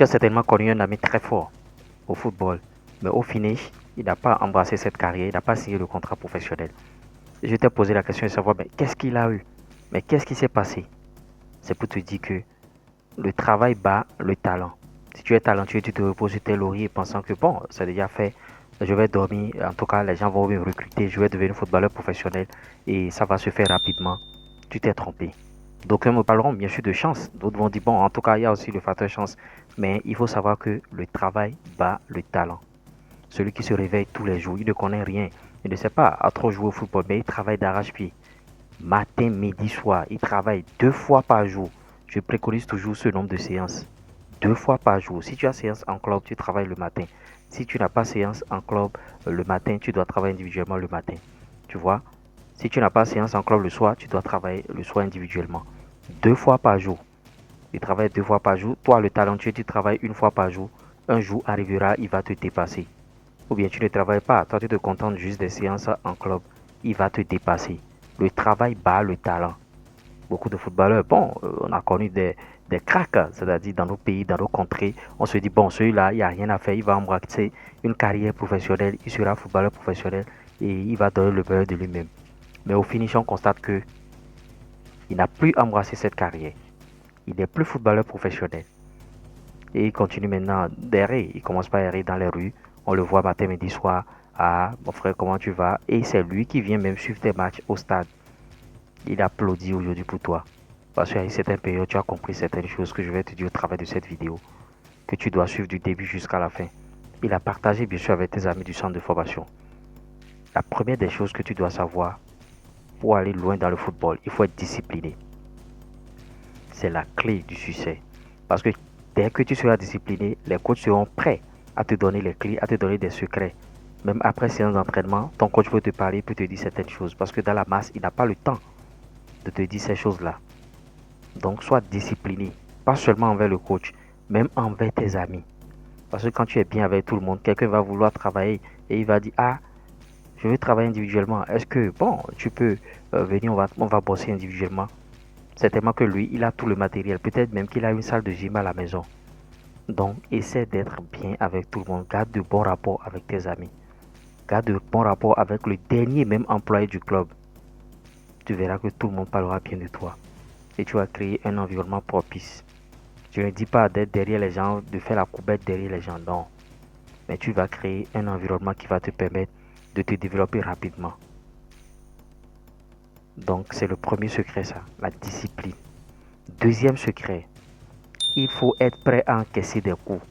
Tu as certainement connu un ami très fort au football, mais au finish, il n'a pas embrassé cette carrière, il n'a pas signé le contrat professionnel. Et je t'ai posé la question de savoir, mais qu'est-ce qu'il a eu? Mais qu'est-ce qui s'est passé? C'est pour te dire que le travail bat le talent. Si tu es talentueux, tu te reposes sur tes lauriers pensant que bon, c'est déjà fait, je vais dormir, en tout cas les gens vont me recruter, je vais devenir footballeur professionnel et ça va se faire rapidement. Tu t'es trompé. D'aucuns me parleront bien sûr de chance, d'autres vont dire bon, en tout cas il y a aussi le facteur chance, mais il faut savoir que le travail bat le talent. Celui qui se réveille tous les jours, il ne connaît rien, il ne sait pas à trop jouer au football, mais il travaille d'arrache-pied. Matin, midi, soir, il travaille 2 fois par jour. Je préconise toujours ce nombre de séances. 2 fois par jour. Si tu as séance en club, tu travailles le matin. Si tu n'as pas séance en club le matin, tu dois travailler individuellement le matin. Tu vois? Si tu n'as pas séance en club le soir, tu dois travailler le soir individuellement. 2 fois par jour. Tu travailles 2 fois par jour. Toi, le talentueux, tu travailles 1 fois par jour. Un jour arrivera, il va te dépasser. Ou bien tu ne travailles pas. Toi, tu te contentes juste des séances en club. Il va te dépasser. Le travail bat le talent. Beaucoup de footballeurs, bon, on a connu des cracks, c'est-à-dire dans nos pays, dans nos contrées. On se dit, bon, celui-là, il n'y a rien à faire, il va embrasser une carrière professionnelle, il sera footballeur professionnel et il va donner le meilleur de lui-même. Mais au finish, on constate que il n'a plus embrassé cette carrière. Il n'est plus footballeur professionnel. Et il continue maintenant d'errer. Il commence par errer dans les rues. On le voit matin, midi, soir. Ah, mon frère, comment tu vas? Et c'est lui qui vient même suivre tes matchs au stade. Il applaudit aujourd'hui pour toi. Parce qu'à une certaine période, tu as compris certaines choses que je vais te dire au travers de cette vidéo, que tu dois suivre du début jusqu'à la fin. Il a partagé bien sûr avec tes amis du centre de formation. La première des choses que tu dois savoir pour aller loin dans le football, il faut être discipliné. C'est la clé du succès. Parce que dès que tu seras discipliné, les coachs seront prêts à te donner les clés, à te donner des secrets. Même après séance d'entraînement, ton coach peut te parler, peut te dire certaines choses. Parce que dans la masse, il n'a pas le temps de te dire ces choses-là. Donc, sois discipliné, pas seulement envers le coach, même envers tes amis. Parce que quand tu es bien avec tout le monde, quelqu'un va vouloir travailler et il va dire, ah, je veux travailler individuellement. Est-ce que, bon, tu peux venir, on va bosser individuellement. Certainement que lui, il a tout le matériel. Peut-être même qu'il a une salle de gym à la maison. Donc, essaie d'être bien avec tout le monde. Garde de bons rapports avec tes amis. Garde de bons rapports avec le dernier même employé du club. Tu verras que tout le monde parlera bien de toi. Et tu vas créer un environnement propice. Je ne dis pas d'être derrière les gens, de faire la coubette derrière les gens, non. Mais tu vas créer un environnement qui va te permettre de te développer rapidement. Donc, c'est le premier secret, ça, la discipline. Deuxième secret, il faut être prêt à encaisser des coups.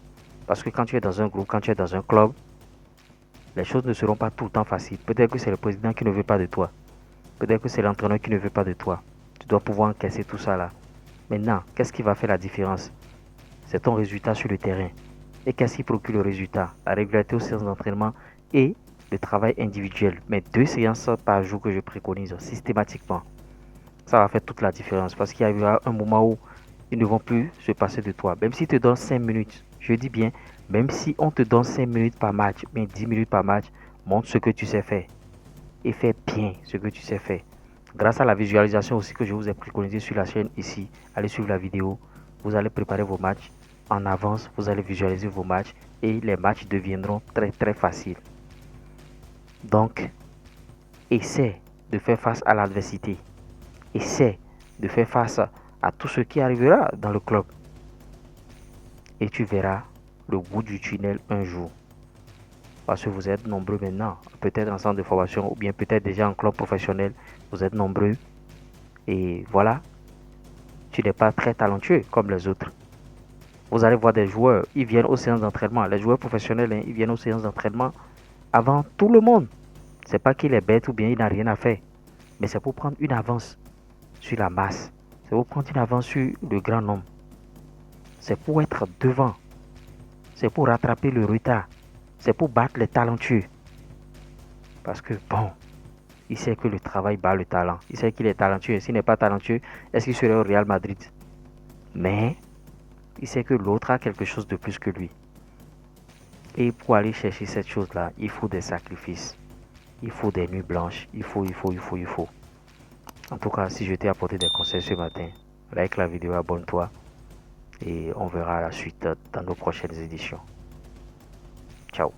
Parce que quand tu es dans un groupe, quand tu es dans un club, les choses ne seront pas tout le temps faciles. Peut-être que c'est le président qui ne veut pas de toi. Peut-être que c'est l'entraîneur qui ne veut pas de toi. Tu dois pouvoir encaisser tout ça là. Maintenant, qu'est-ce qui va faire la différence? C'est ton résultat sur le terrain. Et qu'est-ce qui procure le résultat? La régularité aux séances d'entraînement et le travail individuel. Mais 2 séances par jour que je préconise systématiquement. Ça va faire toute la différence parce qu'il y aura un moment où ils ne vont plus se passer de toi. Même si tu te donnes 5 minutes, je dis bien, même si on te donne 5 minutes par match, mais 10 minutes par match, montre ce que tu sais faire. Et fais bien ce que tu sais faire. Grâce à la visualisation aussi que je vous ai préconisé sur la chaîne ici, allez suivre la vidéo. Vous allez préparer vos matchs en avance, vous allez visualiser vos matchs et les matchs deviendront très très faciles. Donc, essaie de faire face à l'adversité. Essaie de faire face à tout ce qui arrivera dans le club. Et tu verras le bout du tunnel un jour. Parce que vous êtes nombreux maintenant, peut-être en centre de formation ou bien peut-être déjà en club professionnel. Vous êtes nombreux. Et voilà, tu n'es pas très talentueux comme les autres. Vous allez voir des joueurs, ils viennent aux séances d'entraînement. Les joueurs professionnels, ils viennent aux séances d'entraînement avant tout le monde. C'est pas qu'il est bête ou bien il n'a rien à faire. Mais c'est pour prendre une avance sur la masse. C'est pour prendre une avance sur le grand nombre. C'est pour être devant. C'est pour rattraper le retard. C'est pour battre les talentueux. Parce que bon, il sait que le travail bat le talent. Il sait qu'il est talentueux. S'il n'est pas talentueux, est-ce qu'il serait au Real Madrid? Mais il sait que l'autre a quelque chose de plus que lui. Et pour aller chercher cette chose-là, il faut des sacrifices. Il faut des nuits blanches. Il faut. En tout cas, si je t'ai apporté des conseils ce matin, like la vidéo, abonne-toi. et on verra la suite dans nos prochaines éditions. Ciao.